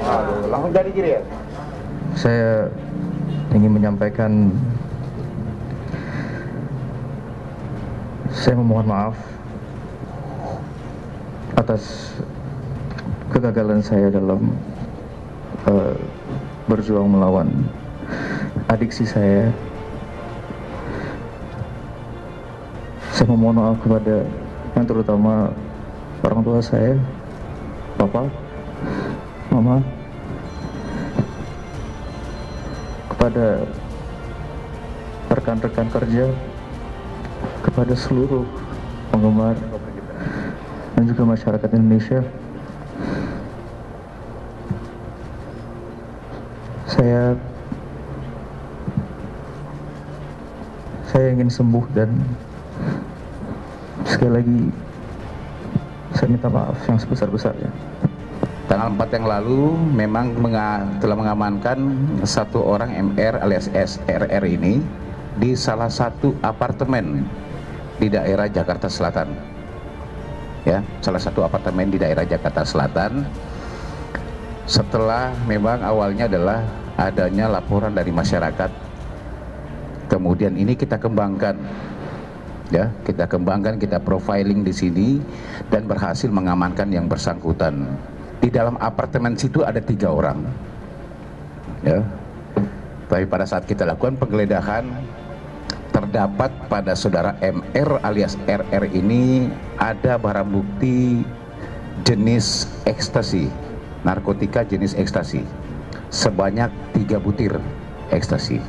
Aduh, langsung dari kiri ya? Saya ingin menyampaikan, saya memohon maaf atas kegagalan saya dalam berjuang melawan adiksi saya. Saya memohon maaf kepada yang terutama orang tua saya, Bapak, Mama, kepada rekan-rekan kerja, kepada seluruh penggemar dan juga masyarakat Indonesia. Saya ingin sembuh dan sekali lagi saya minta maaf yang sebesar-besarnya. Tanggal 4 yang lalu memang telah mengamankan satu orang MR alias SRR ini di salah satu apartemen di daerah Jakarta Selatan. Ya, salah satu apartemen di daerah Jakarta Selatan. Setelah memang awalnya adalah adanya laporan dari masyarakat, kemudian ini kita kembangkan, ya, kita profiling di sini dan berhasil mengamankan yang bersangkutan. Di dalam apartemen situ ada 3 orang, ya. Tapi pada saat kita lakukan penggeledahan, terdapat pada saudara MR alias RR ini ada barang bukti jenis ekstasi, narkotika jenis ekstasi, sebanyak 3 butir ekstasi.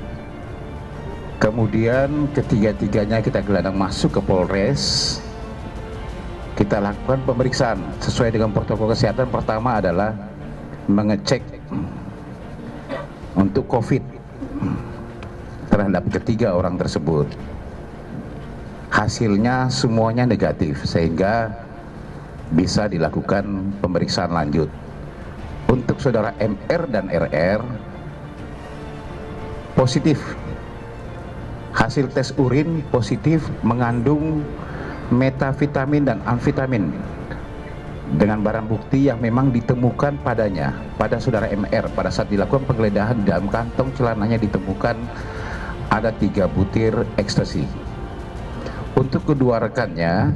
Kemudian ketiga-tiganya kita gelandang masuk ke Polres. Kita lakukan pemeriksaan sesuai dengan protokol kesehatan. Pertama adalah mengecek untuk COVID terhadap ketiga orang tersebut. Hasilnya semuanya negatif, sehingga bisa dilakukan pemeriksaan lanjut. Untuk saudara MR dan RR positif, hasil tes urin positif mengandung metavitamin dan amfetamin dengan barang bukti yang memang ditemukan padanya, pada saudara MR. Pada saat dilakukan penggeledahan, dalam kantong celananya ditemukan ada 3 butir ekstasi. Untuk kedua rekannya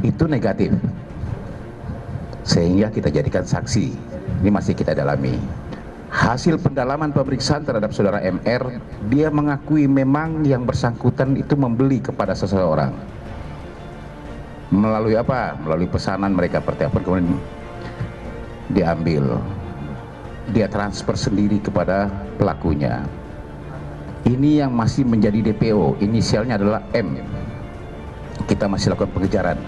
itu negatif, sehingga kita jadikan saksi. Ini masih kita dalami. Hasil pendalaman pemeriksaan terhadap saudara MR, dia mengakui memang yang bersangkutan itu membeli kepada seseorang. Melalui apa? Melalui pesanan mereka per telepon, kemudian diambil. Dia transfer sendiri kepada pelakunya. Ini yang masih menjadi DPO, inisialnya adalah M. Kita masih lakukan pengejaran.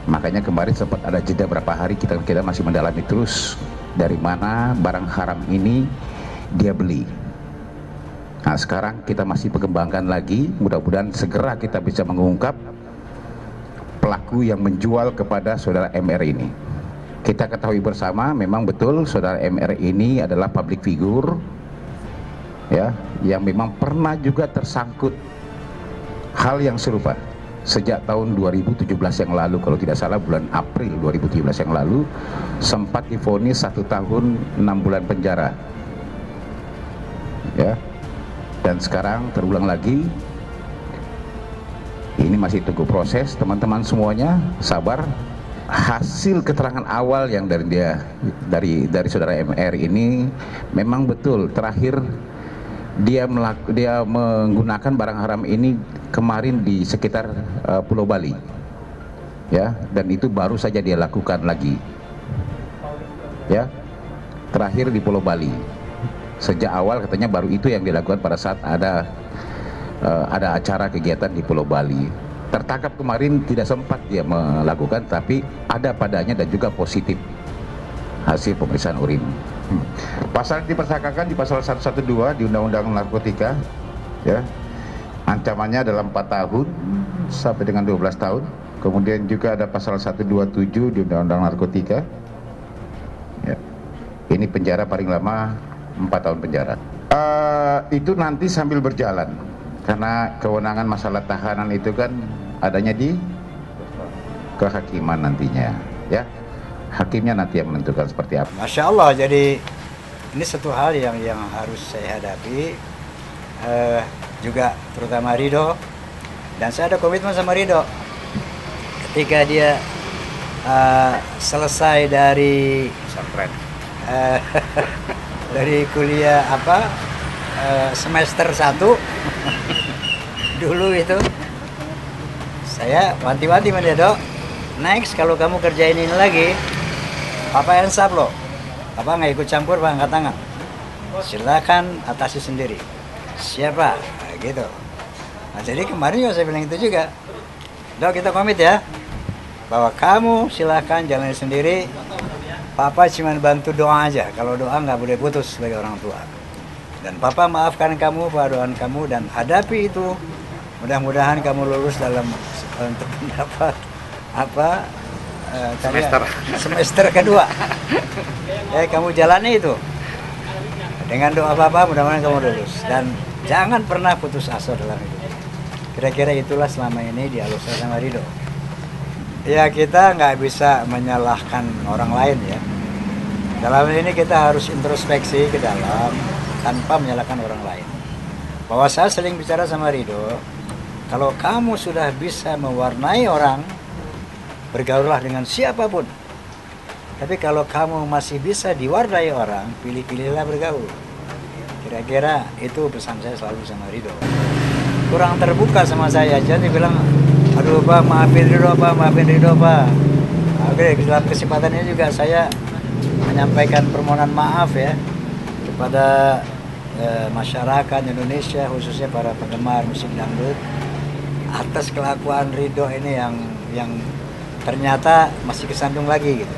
Makanya kemarin sempat ada jeda berapa hari, kita masih mendalami terus dari mana barang haram ini dia beli. Nah, sekarang kita masih mengembangkan lagi, mudah-mudahan segera kita bisa mengungkap pelaku yang menjual kepada saudara MR ini. Kita ketahui bersama, memang betul saudara MR ini adalah public figure, ya, yang memang pernah juga tersangkut hal yang serupa sejak tahun 2017 yang lalu, kalau tidak salah bulan April 2017 yang lalu sempat divonis 1 tahun 6 bulan penjara, ya, dan sekarang terulang lagi. Ini masih tunggu proses, teman-teman semuanya sabar. Hasil keterangan awal yang dari saudara MR ini memang betul terakhir dia menggunakan barang haram ini kemarin di sekitar Pulau Bali, ya, dan itu baru saja dia lakukan lagi, ya, terakhir di Pulau Bali. Sejak awal katanya baru itu yang dilakukan pada saat ada acara kegiatan di Pulau Bali. Tertangkap kemarin tidak sempat dia melakukan, tapi ada padanya dan juga positif hasil pemeriksaan urin. Pasal yang dipersangkakan di pasal 112 di Undang-Undang Narkotika, ya, ancamannya adalah 4 tahun sampai dengan 12 tahun. Kemudian juga ada pasal 127 di Undang-Undang Narkotika, ya, ini penjara paling lama 4 tahun penjara. Itu nanti sambil berjalan, karena kewenangan masalah tahanan itu kan adanya di kehakiman nantinya, ya. Hakimnya nanti yang menentukan seperti apa. Masya Allah, jadi ini satu hal yang harus saya hadapi, juga terutama Ridho, dan saya ada komitmen sama Ridho. Ketika dia selesai dari dari kuliah semester 1 dulu itu, saya wanti-wanti sama dia, Dok, next kalau kamu kerjain ini lagi, Papa ensap loh, Papa nggak ikut campur, Pak, angkat tangan, silakan atasi sendiri, siapa, nah, gitu. Nah, jadi kemarin juga saya bilang itu juga, Dok, kita komit ya, bahwa kamu silakan jalan sendiri, Papa cuma bantu doa aja, kalau doa nggak boleh putus sebagai orang tua. Dan Papa maafkan kamu, Pak, doaan kamu, dan hadapi itu. Mudah-mudahan kamu lulus untuk mendapat semester kedua. Ya, kamu jalani itu. Dengan doa Papa, mudah-mudahan kamu lulus. Dan jangan pernah putus asa dalam hidup. Kira-kira itulah selama ini dialog saya sama Ridho. Ya, kita nggak bisa menyalahkan orang lain ya. Dalam ini kita harus introspeksi ke dalam tanpa menyalahkan orang lain. Bahwa saya sering bicara sama Ridho, kalau kamu sudah bisa mewarnai orang, bergaullah dengan siapapun. Tapi kalau kamu masih bisa diwarnai orang, pilih-pilihlah bergaul. Kira-kira itu pesan saya selalu sama Ridho. Kurang terbuka sama saya, jadi bilang, aduh Pak, maafin Ridho Pak. Oke, dalam kesempatan ini juga saya menyampaikan permohonan maaf ya kepada masyarakat Indonesia, khususnya para penggemar musik dangdut, atas kelakuan Ridho ini yang ternyata masih kesandung lagi gitu.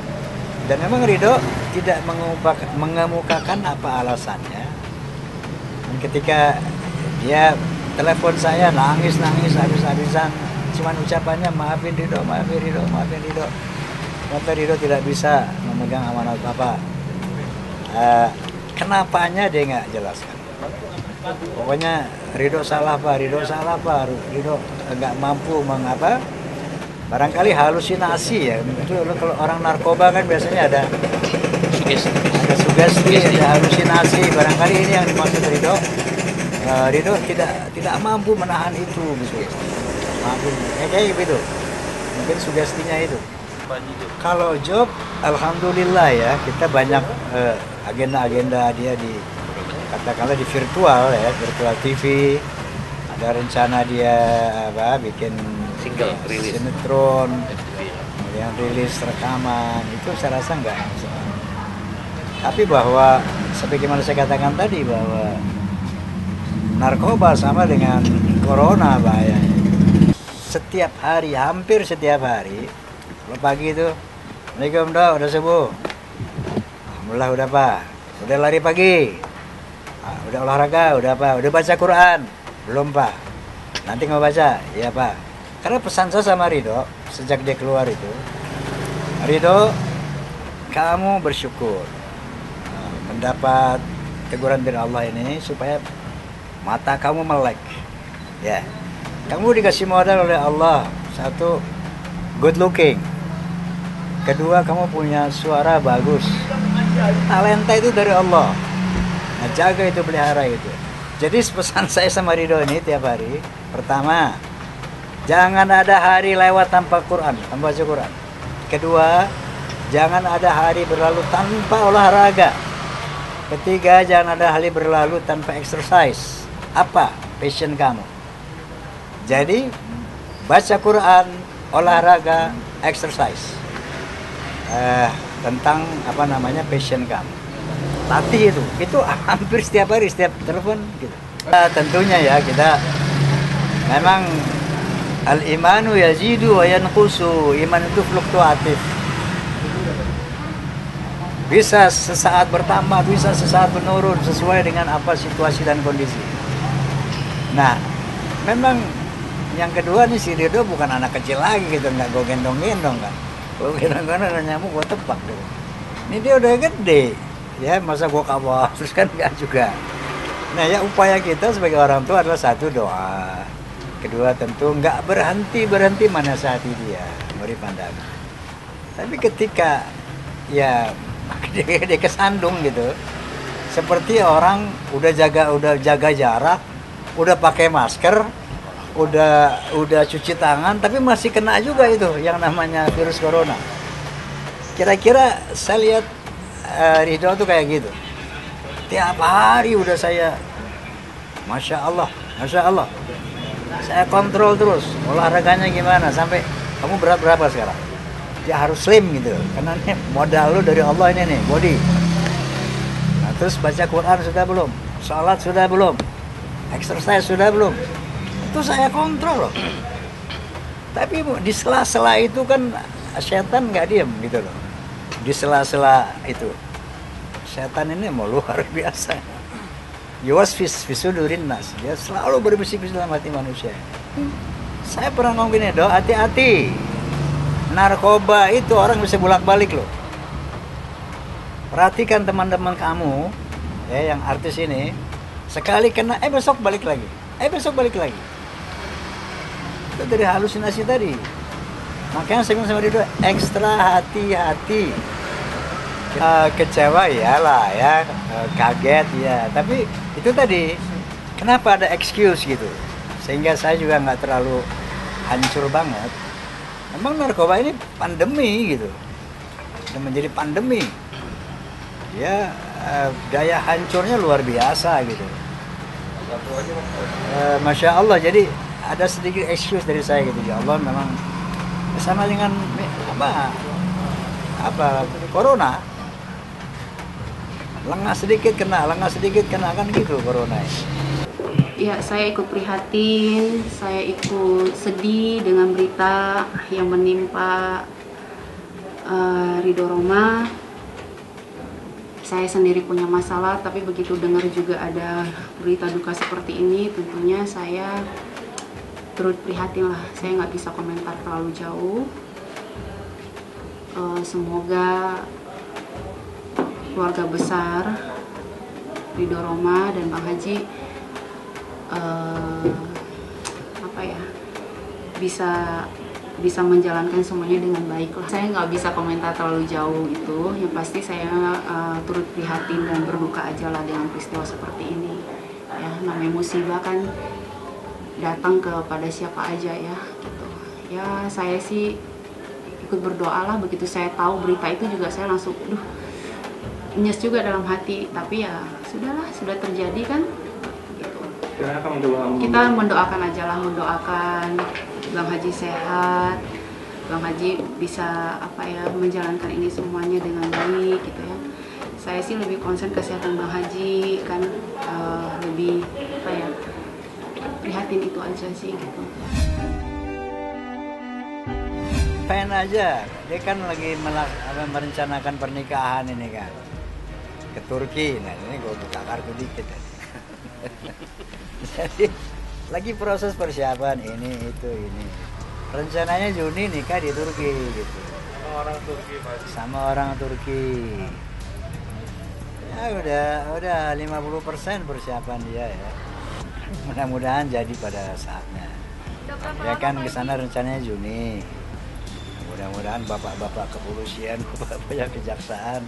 Dan memang Ridho tidak mengemukakan apa alasannya. Dan ketika dia telepon saya nangis habis-habisan, cuman ucapannya maafin Ridho. Ternyata Ridho tidak bisa memegang amanat Bapak. Kenapanya dia nggak jelaskan. Pokoknya Ridho salah Pak, Ridho nggak mampu mengapa. Barangkali halusinasi ya. Kalau orang narkoba kan biasanya ada sugesti, ada halusinasi. Barangkali ini yang dimaksud Ridho. Ridho tidak mampu menahan itu, gitu. Mampu, kayak gitu. Mungkin sugestinya itu. Kalau job, alhamdulillah ya, kita banyak agenda-agenda dia katakanlah di virtual ya, virtual TV. Ada rencana dia bikin sinetron, kemudian rilis rekaman, itu saya rasa enggak. Tapi bahwa sebagaimana saya katakan tadi, bahwa narkoba sama dengan corona bahayanya. Setiap hari, hampir setiap hari, kalau pagi itu, Assalamualaikum Dok, udah subuh? Alhamdulillah udah Pak, udah lari pagi, udah olahraga, udah Pak, udah baca Quran? Belum Pak, nanti mau baca? Iya Pak. Karena pesan saya sama Ridho, sejak dia keluar itu, Ridho, kamu bersyukur mendapat teguran dari Allah ini supaya mata kamu melek. Ya, kamu dikasih modal oleh Allah. Satu, good looking. Kedua, kamu punya suara bagus. Talenta itu dari Allah. Nah, jaga itu, pelihara itu. Jadi pesan saya sama Ridho ini tiap hari. Pertama, jangan ada hari lewat tanpa Quran, tanpa baca Quran. Kedua, jangan ada hari berlalu tanpa olahraga. Ketiga, jangan ada hari berlalu tanpa exercise. Apa passion kamu? Jadi baca Quran, olahraga, exercise. Tentang passion kamu. Latih itu hampir setiap hari, setiap telepon gitu. Tentunya ya, kita memang al-imanu yazidu wa yanqusu. Iman itu fluktuatif. Bisa sesaat bertambah, bisa sesaat menurun sesuai dengan apa situasi dan kondisi. Nah, memang yang kedua nih, si Ridho bukan anak kecil lagi gitu, nggak gue gendong-gendong kan. Gue gendong-gendong ada nyamuk gue tepak gitu. Ini dia udah gede, ya masa gue kabur terus kan nggak juga. Nah ya, upaya kita sebagai orang tua adalah satu, doa. Kedua tentu nggak berhenti menasihati dia, beri pandangan. Tapi ketika ya dia kesandung gitu, seperti orang udah jaga jarak, udah pakai masker, udah cuci tangan, tapi masih kena juga itu yang namanya virus corona. Kira-kira saya lihat Ridho tuh kayak gitu. Tiap hari udah saya, Masya Allah, saya kontrol terus olahraganya gimana, sampai kamu berat berapa sekarang? Dia harus slim gitu, karena ini modal lu dari Allah ini nih, body. Nah, terus baca Quran sudah belum? Salat sudah belum? Exercise sudah belum? Itu saya kontrol loh. Tapi di sela-sela itu kan setan nggak diem gitu loh. Di sela-sela itu setan ini mau luar biasa. Yuwaswis fi sudurin nas. Dia selalu berbisik-bisik dalam hati manusia. Saya pernah ngomong gini, doh, hati-hati. Narkoba itu orang bisa bolak-balik loh. Perhatikan teman-teman kamu, ya yang artis ini, sekali kena, besok balik lagi. Itu dari halusinasi tadi. Makanya saya bilang sama dia, ekstra hati-hati. Kecewa iyalah ya, kaget ya. Tapi itu tadi, kenapa ada excuse gitu? Sehingga saya juga nggak terlalu hancur banget. Memang narkoba ini pandemi gitu, dan menjadi pandemi. Ya daya hancurnya luar biasa gitu. Masya Allah, jadi ada sedikit excuse dari saya gitu. Ya Allah, memang sama dengan apa corona. Lengah sedikit kena kan gitu corona ini. Ya, saya ikut prihatin, saya ikut sedih dengan berita yang menimpa Ridho Roma. Saya sendiri punya masalah, tapi begitu dengar juga ada berita duka seperti ini, tentunya saya turut prihatin lah. Saya nggak bisa komentar terlalu jauh. Semoga keluarga besar Ridho Roma dan Bang Haji bisa menjalankan semuanya dengan baik lah. Saya nggak bisa komentar terlalu jauh itu. Yang pasti saya turut prihatin dan berduka aja lah dengan peristiwa seperti ini. Ya, namanya musibah kan datang kepada siapa aja ya. Gitu. Ya, saya sih ikut berdoa lah. Begitu saya tahu berita itu juga saya langsung, nyes juga dalam hati. Tapi ya sudahlah, sudah terjadi kan. Kita mendoakan aja lah, mendoakan Bang Haji sehat, Bang Haji bisa menjalankan ini semuanya dengan baik gitu ya. Saya sih lebih concern kesehatan Bang Haji kan, lebih prihatin itu aja sih gitu. Pengen aja, dia kan lagi merencanakan pernikahan ini kan ke Turki. Nah ini gue buka kartu dikit ya. Jadi lagi proses persiapan ini. Rencananya Juni nikah di Turki gitu. Sama orang Turki. Ya udah 50% persiapan dia ya. Mudah-mudahan jadi pada saatnya. Ya kan kesana rencananya Juni. Mudah-mudahan bapak-bapak kepolisian, bapak-bapak kejaksaan,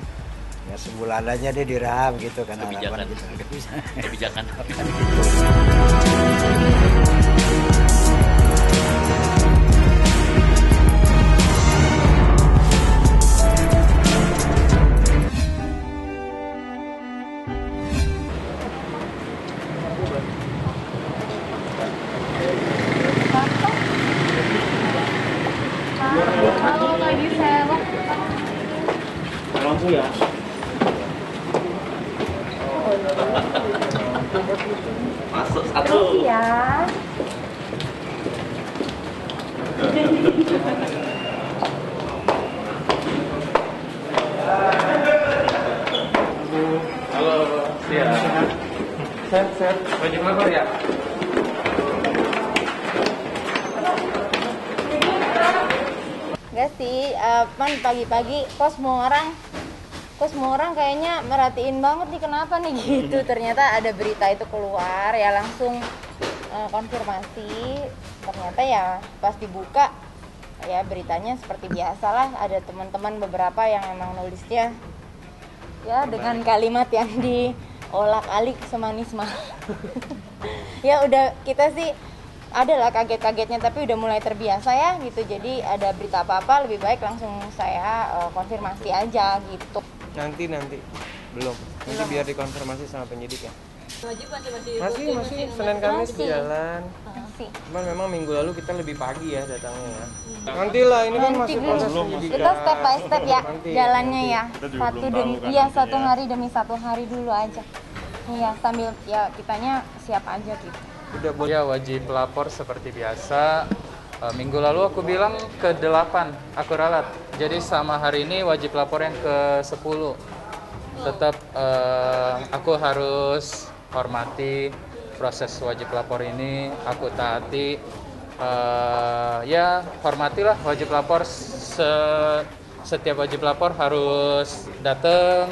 ya sebulan aja dia direhab gitu kan, harapan gitu. Kebijakan. Kalau lagi sewok Lampu ya. Masuk satu. ya. Halo, siap. Sehat. Baju apa ya? Enggak sih, pagi-pagi kok semua orang kayaknya merhatiin banget nih kenapa nih gitu. Ternyata ada berita itu keluar ya, langsung konfirmasi. Ternyata ya pas dibuka ya beritanya seperti biasalah, ada teman-teman beberapa yang emang nulisnya ya dengan kalimat yang diolak-alik semanis mah. Ya udah, kita sih adalah kaget-kagetnya, tapi udah mulai terbiasa ya gitu. Jadi ada berita apa-apa lebih baik langsung saya konfirmasi aja gitu. Nanti belum. Nanti biar dikonfirmasi sama penyidik ya. Masih Senin Kamis jalan. Cuman memang minggu lalu kita lebih pagi ya datangnya ya. Nantilah, ini kan masih proses penyidikan. Kita step by step ya jalannya ya. Satu ya. hari demi satu hari dulu aja. Iya, sambil ya kitanya siap aja gitu. Udah buat Ya, wajib lapor seperti biasa. Minggu lalu aku bilang ke-8 aku ralat. Jadi sama hari ini wajib lapor yang ke-10. Tetap aku harus hormati proses wajib lapor ini, aku taati. Ya, hormatilah wajib lapor. Setiap wajib lapor harus datang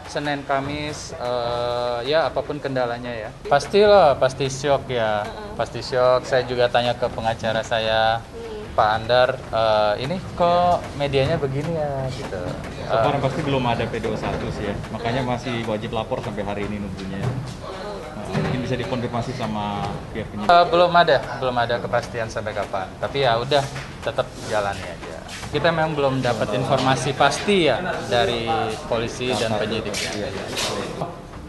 Senin Kamis, ya apapun kendalanya ya. Pastilah, pasti syok ya. Pasti syok. Saya juga tanya ke pengacara saya, Pak Andar, ini kok medianya begini ya gitu. Sekarang pasti belum ada PDO1 sih ya, makanya masih wajib lapor sampai hari ini nunggunya. Mungkin bisa dikonfirmasi sama pihak penyidik. Belum ada kepastian sampai kapan. Tapi ya udah, tetap jalani aja. Kita memang belum dapat informasi pasti ya dari polisi dan penyidik.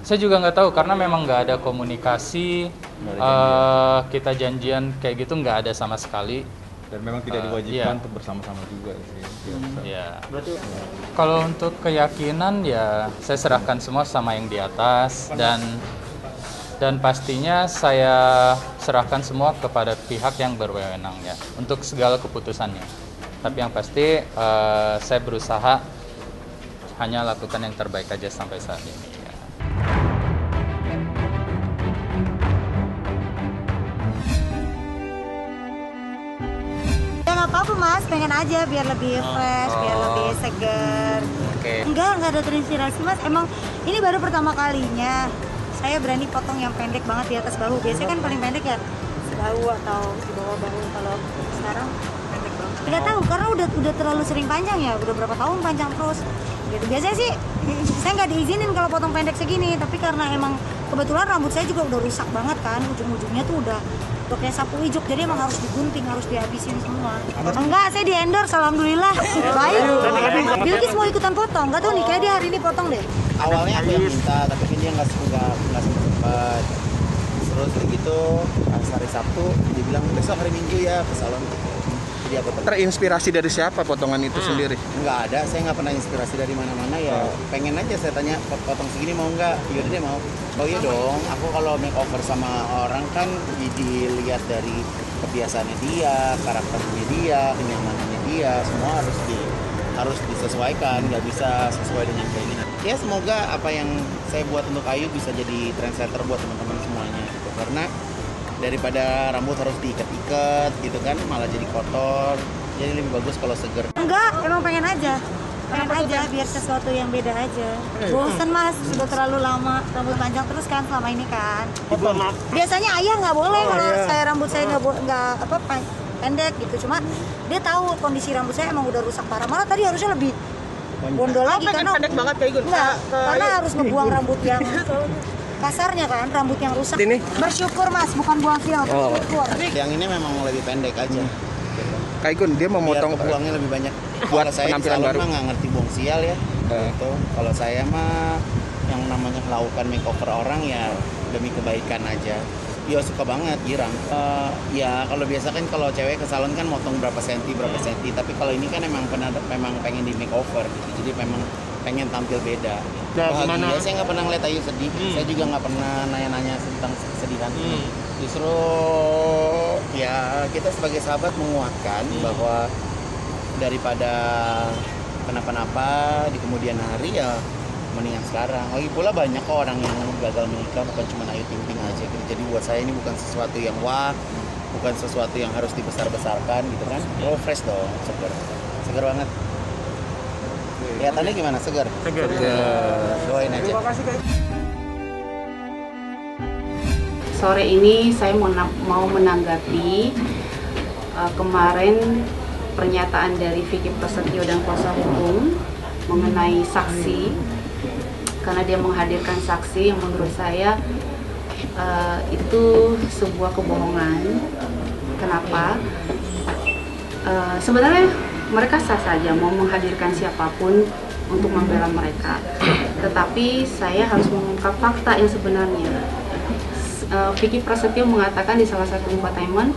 Saya juga nggak tahu karena memang nggak ada komunikasi. Kita janjian kayak gitu nggak ada sama sekali. Dan memang tidak diwajibkan iya. untuk bersama-sama juga sih. Ya. Kalau untuk keyakinan ya saya serahkan semua sama yang di atas, dan pastinya saya serahkan semua kepada pihak yang berwenang ya untuk segala keputusannya. Tapi yang pasti saya berusaha hanya lakukan yang terbaik aja sampai saat ini. Ya. Ya nggak apa-apa mas, pengen aja biar lebih fresh, biar lebih seger. Enggak ada terinspirasi mas, emang ini baru pertama kalinya saya berani potong yang pendek banget di atas bahu. Biasanya kan paling pendek ya sebahu atau di bawah bahu, kalau sekarang pendek banget. Nggak tahu karena udah terlalu sering panjang ya, udah berapa tahun panjang terus gitu. Biasanya sih saya nggak diizinin kalau potong pendek segini, tapi karena emang kebetulan rambut saya juga udah rusak banget kan, ujung-ujungnya tuh udah kayak sapu ijuk, jadi emang harus digunting, harus dihabisin semua. Enggak, saya di endorse, alhamdulillah. Baik. Bilkis mau ikutan potong, nggak tahu nih, kayak dia hari ini potong deh. Awalnya aku yang minta, tapi dia nggak sempat. Terus gitu, pas hari Sabtu dia bilang besok hari Minggu ya ke salon. Jadi aku terinspirasi dari siapa potongan itu sendiri? nggak ada, saya nggak pernah inspirasi dari mana-mana ya. Pengen aja saya tanya potong segini mau nggak? Yaudah deh mau. Oh iya dong, aku kalau makeover sama orang kan dilihat dari kebiasaannya dia, karakternya dia, kenyamanannya dia, semua harus disesuaikan, nggak bisa sesuai dengan keinginan. Ya semoga apa yang saya buat untuk Ayu bisa jadi trendsetter buat teman-teman semuanya gitu. Karena daripada rambut harus diikat-ikat gitu kan, malah jadi kotor. Jadi lebih bagus kalau seger. Enggak, emang pengen aja biar sesuatu yang beda aja. Bosen mas, sudah terlalu lama rambut panjang terus kan selama ini kan. Biasanya ayah nggak boleh kalau saya rambut saya nggak pendek gitu. Cuma dia tahu kondisi rambut saya emang udah rusak parah. Malah tadi harusnya lebih bondol lagi karena pendek banget kayak gitu. Enggak, karena harus ngebuang rambut yang kasarnya kan, rambut yang rusak. Ini? Bersyukur mas, bukan buang fil. Bersyukur. Yang ini memang lebih pendek aja. Kak Igun, dia mau Biar motong kebuangnya lebih banyak. buat Kalau saya di penampilan salon baru. mah nggak ngerti buang sial ya. Gitu. Kalau saya mah yang namanya melakukan makeover orang ya demi kebaikan aja. Ya suka banget, girang. Ya kalau biasa kan kalau cewek ke salon kan motong berapa senti. Tapi kalau ini kan memang pengen di makeover gitu. Jadi memang pengen tampil beda. Bahagia, saya nggak pernah ngeliat Ayu sedih. Saya juga nggak pernah nanya-nanya tentang kesedihan. Justru ya kita sebagai sahabat menguatkan bahwa daripada kenapa-napa di kemudian hari ya mendingan sekarang. Lagi pula banyak kok orang yang gagal menikah, bukan cuma Ayu Ting Ting aja gitu. Jadi buat saya ini bukan sesuatu yang wah, bukan sesuatu yang harus dibesar-besarkan gitu kan. Oh fresh dong, seger banget. Kelihatannya gimana? Seger. Doain aja. Sore ini saya mau menanggapi kemarin pernyataan dari Vicky Prasetyo dan kuasa hukum mengenai saksi, karena dia menghadirkan saksi yang menurut saya itu sebuah kebohongan. Kenapa? Sebenarnya mereka sah saja mau menghadirkan siapapun untuk membela mereka, tetapi saya harus mengungkap fakta yang sebenarnya. Vicky Prasetyo mengatakan di salah satu infotainment,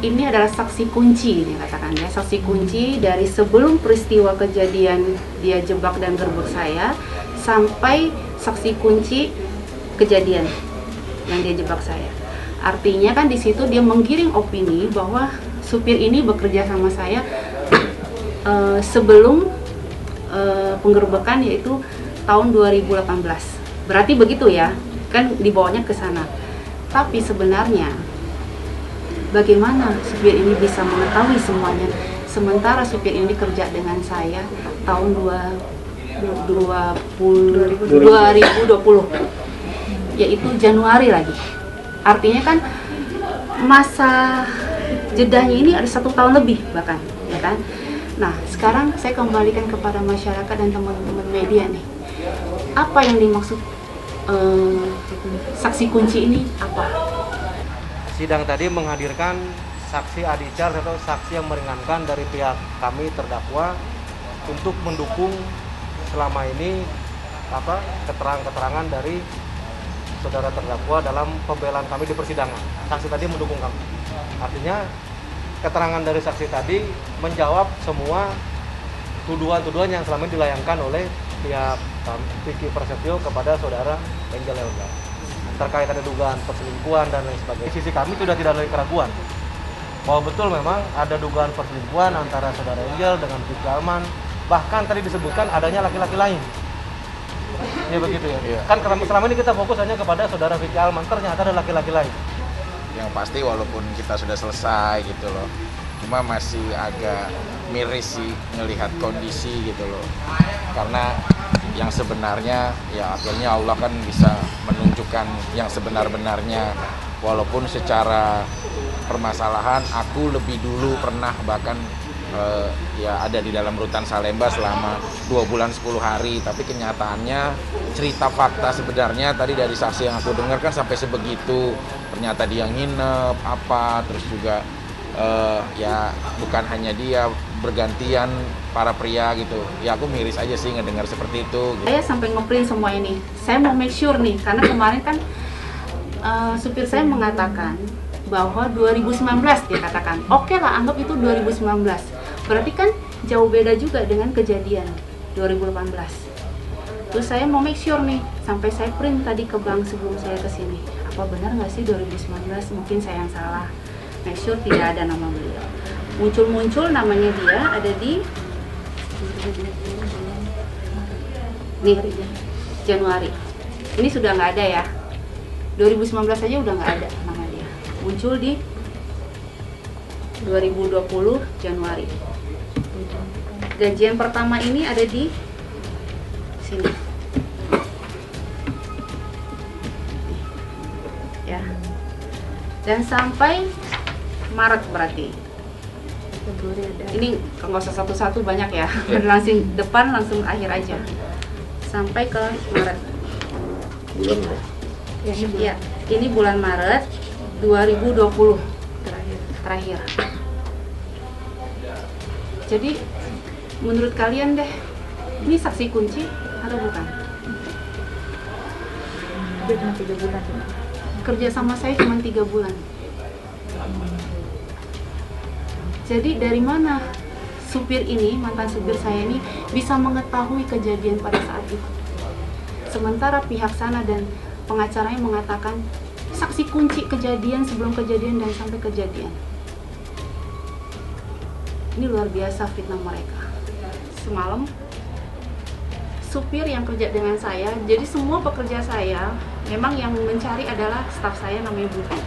ini adalah saksi kunci, dia katakan ya, saksi kunci dari sebelum peristiwa kejadian dia jebak dan gerbek saya sampai saksi kunci kejadian yang dia jebak saya. Artinya kan di situ dia menggiring opini bahwa supir ini bekerja sama saya sebelum penggerbekan, yaitu tahun 2018. Berarti begitu ya, kan dibawanya ke sana. Tapi sebenarnya bagaimana supir ini bisa mengetahui semuanya, sementara supir ini kerja dengan saya tahun 2020, yaitu Januari lagi. Artinya kan masa jedanya ini ada 1 tahun lebih bahkan, ya kan? Nah, sekarang saya kembalikan kepada masyarakat dan teman-teman media nih. Apa yang dimaksud saksi kunci ini apa? Sidang tadi menghadirkan saksi adicar atau saksi yang meringankan dari pihak kami terdakwa untuk mendukung selama ini keterangan-keterangan dari saudara terdakwa dalam pembelaan kami di persidangan. Saksi tadi mendukung kami. Artinya keterangan dari saksi tadi menjawab semua tuduhan-tuduhan yang selama ini dilayangkan oleh pihak Vicky Prasetyo kepada saudara Angel Elga terkait ada dugaan perselingkuhan dan lain sebagainya. Sisi kami sudah tidak ada keraguan bahwa betul memang ada dugaan perselingkuhan antara saudara Angel dengan Vicky Alman, bahkan tadi disebutkan adanya laki-laki lain. Ya begitu ya. Iya. Kan selama ini kita fokus hanya kepada saudara Vicky Alman, ternyata ada laki-laki lain. Yang pasti walaupun kita sudah selesai gitu loh, cuma masih agak miris sih ngelihat kondisi gitu loh, karena yang sebenarnya ya akhirnya Allah kan bisa menunjukkan yang sebenar-benarnya. Walaupun secara permasalahan aku lebih dulu pernah bahkan ya ada di dalam rutan Salemba selama 2 bulan 10 hari, tapi kenyataannya cerita fakta sebenarnya tadi dari saksi yang aku dengar kan sampai sebegitu. Ternyata dia nginep apa, terus juga ya bukan hanya dia, bergantian para pria gitu. Ya aku miris aja sih ngedengar seperti itu gitu. Saya sampai ngeprint semua ini. Saya mau make sure nih, karena kemarin kan supir saya mengatakan bahwa 2019 dia katakan. Oke lah, anggap itu 2019. Berarti kan jauh beda juga dengan kejadian 2018. Terus saya mau make sure nih, sampai saya print tadi ke bank sebelum saya kesini. Apa benar nggak sih 2019? Mungkin saya yang salah. Make sure tidak ada nama beliau. Muncul-muncul namanya dia ada di nih, Januari. Ini sudah nggak ada ya. 2019 saja udah nggak ada nama dia. Muncul di 2020 Januari. Gajian pertama ini ada di sini. Ya. Dan sampai Maret berarti. Ini nggak usah satu-satu, banyak ya. Langsung depan, langsung akhir aja. Sampai ke Maret. Bulan Maret. Ya, ini bulan Maret 2020 terakhir. Jadi menurut kalian deh, ini saksi kunci atau bukan? Dia cuma 3 bulan. Kerja sama saya cuma 3 bulan. Jadi dari mana supir ini, mantan supir saya ini bisa mengetahui kejadian pada saat itu? Sementara pihak sana dan pengacaranya mengatakan saksi kunci kejadian, sebelum kejadian dan sampai kejadian. Ini luar biasa fitnah mereka. Semalam supir yang kerja dengan saya, jadi semua pekerja saya memang yang mencari adalah staf saya namanya Budi.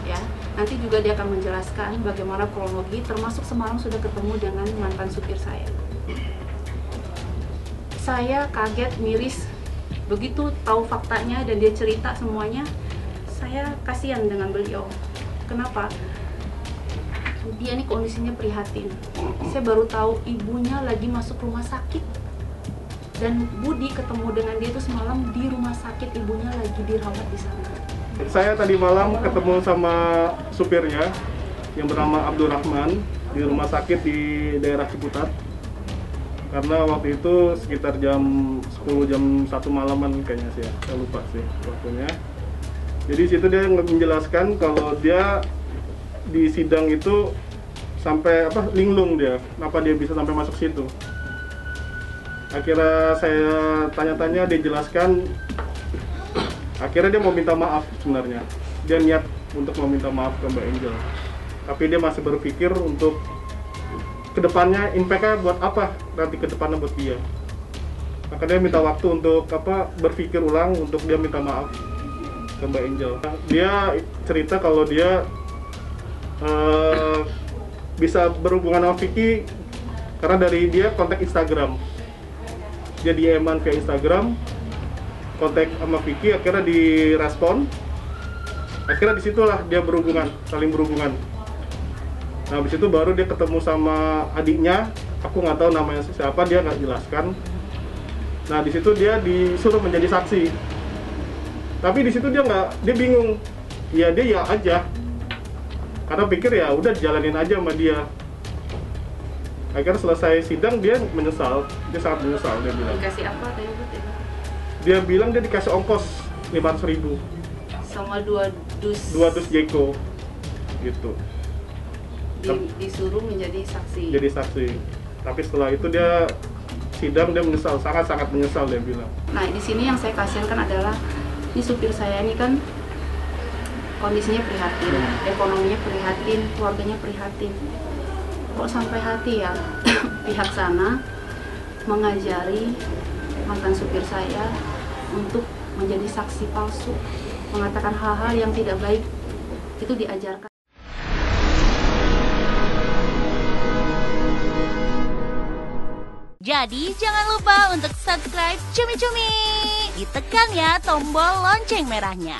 Ya, nanti juga dia akan menjelaskan bagaimana kronologi, termasuk semalam sudah ketemu dengan mantan supir saya. Saya kaget, miris, begitu tahu faktanya dan dia cerita semuanya, saya kasihan dengan beliau. Kenapa? dia nih kondisinya prihatin. Saya baru tahu ibunya lagi masuk rumah sakit. Dan Budi ketemu dengan dia itu semalam di rumah sakit, ibunya lagi dirawat di sana. Saya tadi malam ketemu sama supirnya yang bernama Abdurrahman di rumah sakit di daerah Ciputat. Karena waktu itu sekitar jam 10, jam 1 malaman kayaknya sih ya, saya lupa sih waktunya. Jadi situ dia menjelaskan kalau dia di sidang itu sampai linglung dia, kenapa dia bisa sampai masuk situ. Akhirnya saya tanya-tanya, dia jelaskan, akhirnya dia mau minta maaf sebenarnya. Dia niat untuk meminta maaf ke Mbak Angel. Tapi dia masih berpikir untuk kedepannya, impact-nya buat apa nanti kedepannya buat dia. Maka dia minta waktu untuk berpikir ulang untuk dia minta maaf ke Mbak Angel. Dia cerita kalau dia bisa berhubungan sama Vicky karena dari dia kontak Instagram. Dia DM-an via Instagram, kontak sama Vicky, akhirnya direspon. Akhirnya disitulah dia berhubungan, saling berhubungan. Nah, habis itu baru dia ketemu sama adiknya, aku nggak tahu namanya siapa, dia nggak jelaskan. Nah, di situ dia disuruh menjadi saksi. Tapi di situ dia bingung. Ya dia ya aja. Karena pikir ya udah jalanin aja sama dia. Akhirnya selesai sidang dia menyesal, dia sangat menyesal, dia bilang. Dikasih apa tadi? Dia bilang dia dikasih ongkos 500.000 sama 2 dus Jeko gitu. Disuruh menjadi saksi. Jadi saksi. Tapi setelah itu dia sidang, dia menyesal, sangat-sangat menyesal dia bilang. Nah, di sini yang saya kasihankan adalah ini supir saya ini kan kondisinya prihatin, ekonominya prihatin, keluarganya prihatin. Kok sampai hati ya pihak sana mengajari mantan supir saya untuk menjadi saksi palsu, mengatakan hal-hal yang tidak baik, itu diajarkan. Jadi jangan lupa untuk subscribe Cumi Cumi. Ditekan ya tombol lonceng merahnya.